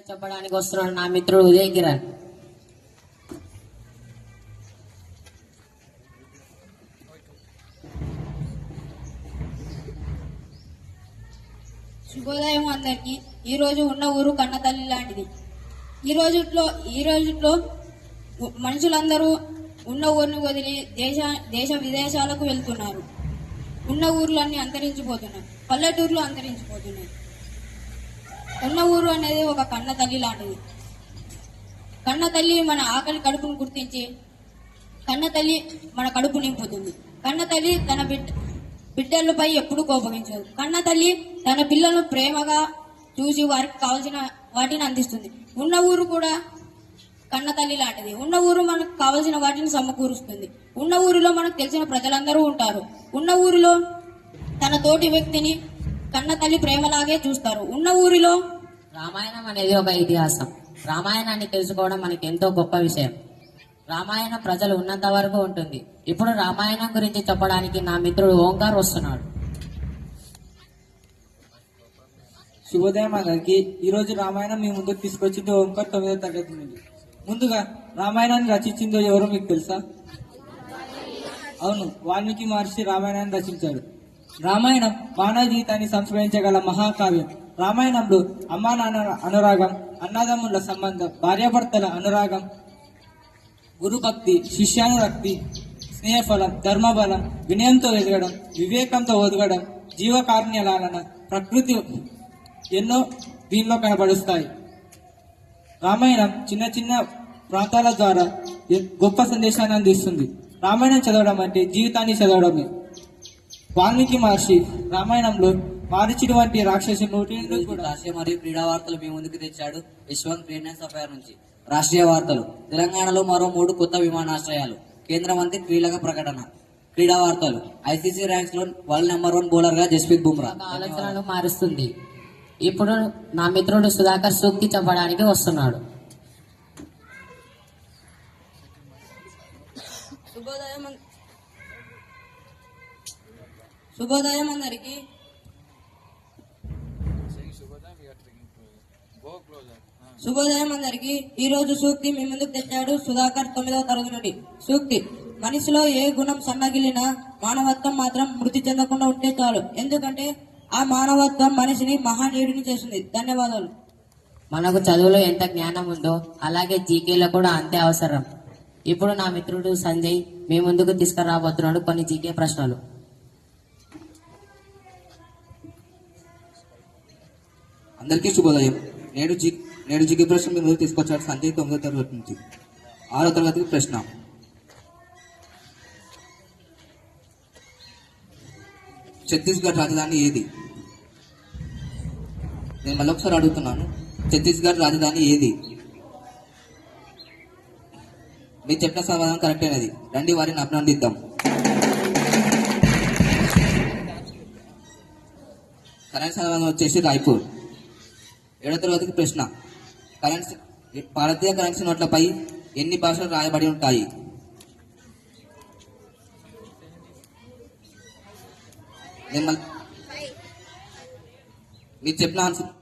చెప్పడానికి వస్తున్నాడు నా మిత్రుడు ఉదయ్ కిరణ్. శుభోదయం అందరికీ. ఈరోజు ఉన్న ఊరు కన్నతల్లి లాంటిది. ఈ రోజుట్లో మనుషులందరూ ఉన్న ఊరిని వదిలి దేశ విదేశాలకు వెళ్తున్నారు. ఉన్న ఊర్లన్నీ అంతరించిపోతున్నాయి, పల్లెటూర్లు అంతరించిపోతున్నాయి. ఉన్న ఊరు అనేది ఒక కన్న తల్లి లాంటిది. కన్న తల్లి మన ఆకలి కడుపును గుర్తించి కన్న తల్లి మన కడుపు నింపుతుంది. కన్న తల్లి తన బిడ్డలపై ఎప్పుడూ కోపగించదు. కన్న తల్లి తన పిల్లలను ప్రేమగా చూసి వారికి కావాల్సిన వాటిని అందిస్తుంది. ఉన్న ఊరు కూడా కన్న తల్లి లాంటిది. ఉన్న ఊరు మనకు కావలసిన వాటిని సమకూరుస్తుంది. ఉన్న ఊరిలో మనకు తెలిసిన ప్రజలందరూ ఉంటారు. ఉన్న ఊరిలో తన తోటి వ్యక్తిని కన్న తల్లి ప్రేమలాగే చూస్తారు. ఉన్న ఊరిలో రామాయణం అనేది ఒక ఇతిహాసం. రామాయణాన్ని తెలుసుకోవడం మనకి ఎంతో గొప్ప విషయం. రామాయణం ప్రజలు ఉన్నంత వరకు ఉంటుంది. ఇప్పుడు రామాయణం గురించి చెప్పడానికి నా మిత్రుడు ఓంకార్ వస్తున్నాడు. శుభోదయం అందరికి. ఈరోజు రామాయణం మీ ముందుకు తీసుకొచ్చింది ఓంకార్ 9వ తరగతి నుండి. ముందుగా రామాయణాన్ని రచించిందో ఎవరో మీకు తెలుసా? అవును, వాల్మీకి మహర్షి రామాయణాన్ని రచించాడు. రామాయణం మానవ జీవితాన్ని సంస్కరించగల మహాకావ్యం. రామాయణంలో అమ్మా నాన్న అనురాగం, అన్నదమ్ముల సంబంధం, భార్యాభర్తల అనురాగం, గురుభక్తి, శిష్యానురక్తి, స్నేహఫలం, ధర్మబలం, వినయంతో ఎదగడం, వివేకంతో ఒదగడం, జీవకారుణ్యాలన, ప్రకృతి ఎన్నో దీనిలో కనబడుస్తాయి. రామాయణం చిన్న చిన్న ప్రాంతాల ద్వారా గొప్ప సందేశాన్ని అందిస్తుంది. రామాయణం చదవడం అంటే జీవితాన్ని చదవడమే. వాల్మీకి మహర్షి రామాయణంలో మారీచుడి వంటి రాక్షసుడు రాష్ట్రీయ మరియు క్రీడా వార్తలు మీ ముందుకు తెచ్చాడు యశ్వంత్ ఫైనాన్స్ అఫైర్ నుంచి. రాష్ట్రీయ వార్తలు. తెలంగాణలో మరో 3 కొత్త విమానాశ్రయాలు. కేంద్ర మంత్రి కీలక ప్రకటన. క్రీడా వార్తలు. ఐసీసీ ర్యాంక్స్ లో వరల్డ్ నెంబర్ 1 బౌలర్ గా జస్ప్రీత్ బుమ్రా. ఆలోచనలు మారుస్తుంది. ఇప్పుడు నా మిత్రుడు సుధాకర్ సూక్తి చెప్పడానికి వస్తున్నాడు. శుభోదయం అందరికి. శుభోదయం అందరికి. ఈ రోజు సూక్తి మీ ముందుకు తెచ్చాడు సుధాకర్ 9వ తరగతి నుండి. సూక్తి: మనిషిలో ఏ గుణం సన్నగిలినా మానవత్వం మాత్రం మృతి చెందకుండా ఉంటే చాలు. ఎందుకంటే ఆ మానవత్వం మనిషిని మహానీయుడిని చేస్తుంది. ధన్యవాదాలు. మనకు చదువులో ఎంత జ్ఞానం ఉందో అలాగే జీకేలో కూడా అంతే అవసరం. ఇప్పుడు నా మిత్రుడు సంజయ్ మీ ముందుకు తీసుకురాబోతున్నాడు కొన్ని జీకే ప్రశ్నలు. అందరికీ శుభోదయం. నేడు జీకే ప్రశ్న మీ ముందుకు తీసుకొచ్చాడు సంజయ్ 9వ తరగతి నుంచి. 6వ తరగతికి ప్రశ్న. ఛత్తీస్గఢ్ రాజధాని ఏది? నేను మళ్ళొకసారి అడుగుతున్నాను, ఛత్తీస్గఢ్ రాజధాని ఏది? మీరు చెప్పిన సమాధానం కరెక్ట్ అయినది. రండి వారిని అభినందిద్దాం. కరెంట్ సమాధానం వచ్చేసి రాయ్పూర్. 7వ తరగతికి ప్రశ్న. భారతీయ కరెన్సీ నోట్లపై ఎన్ని భాషలు రాయబడి ఉంటాయి? మీరు చెప్పిన ఆన్సర్